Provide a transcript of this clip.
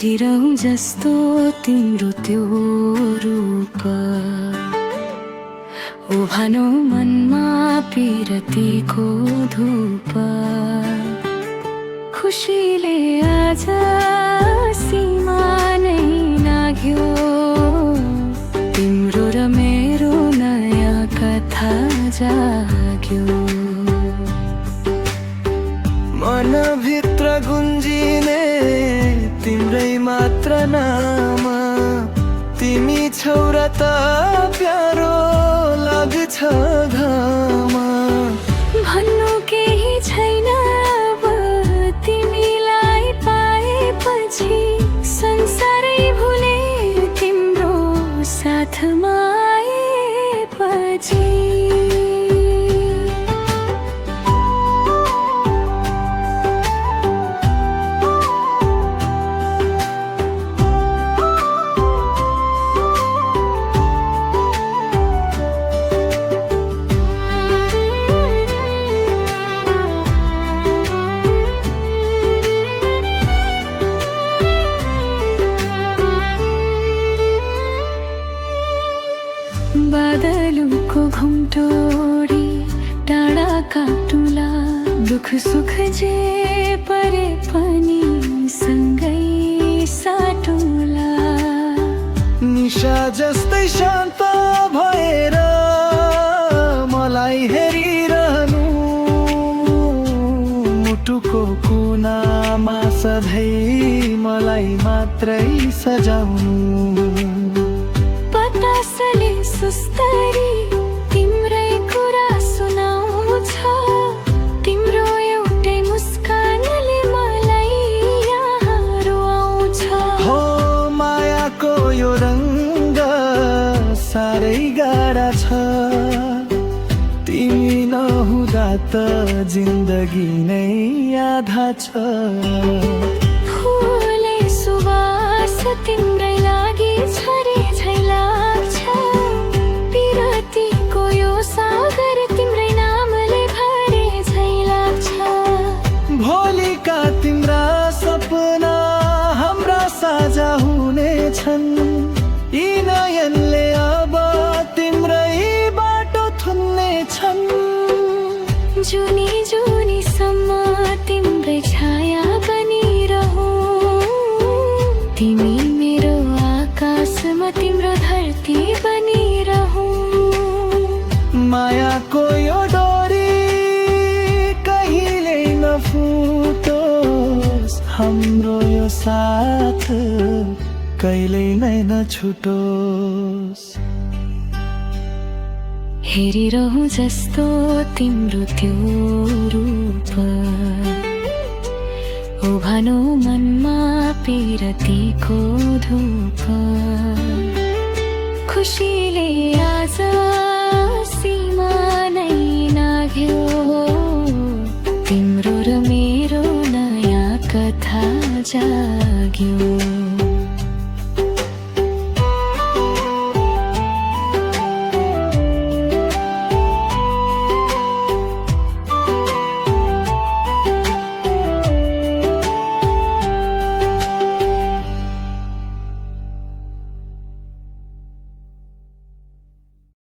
हेरिरहँ जस्तो तिम्रो त्यो रूप उभानो मनमा पिरतीको धूप खुसीले आज सीमा नै नाग्यो तिम्रो र मेरो नयाँ कथा जाग्यो मनभित्र गुन्जिने तिम्रै मात्र नाम तिमी छौ र त प्यारो लाग्छ घाम भन्नु केही छैन अब तिमीलाई पाएपछि संसारै भुले तिम्रो साथमा आएपछि बादलको घुम्टोडी टाढाका टुला दुख सुख जे परे पनि सँगै साटुला निशा जस्तै शान्त भएर मलाई हेरिरहनु मुटुको कुनामा सधैँ मलाई मात्रै सजाउनु बतासले सुस्तरी तिम्रै कुरा सुनाउँछ तिम्रो एउटै मुस्कानले मलाई यहाँ रुवाउँछ हो मायाको यो रङ्ग साह्रै गाढा छ तिमी नहुँदा त जिन्दगी नै आधा छ फुलै सुवास तिम्रै लागि छरे झै लाग्छ पिरतीको यो सागर तिम्रै नामले भरे झै लाग्छ भोलिका तिम्रा सपना हाम्रा साझा हुनेछन् यी नयनले अब तिम्रै बाटो थुन्नेछन् जुनी जुनीसम्म तिम्रै छाया बनिरहँ तिमी मेरो आकाशमा तिम्रो धरती बनिरहँ मायाको यो डोरी कहिले नफुटोस् हाम्रो यो साथ कहिले नै नछुटोस् हेरिरहँ जस्तो तिम्रो त्यो रूप उभानो मनमा पिरतीको धूप खुसीले आज सीमा नै नाग्यो तिम्रो र मेरो नयाँ कथा जाग्यो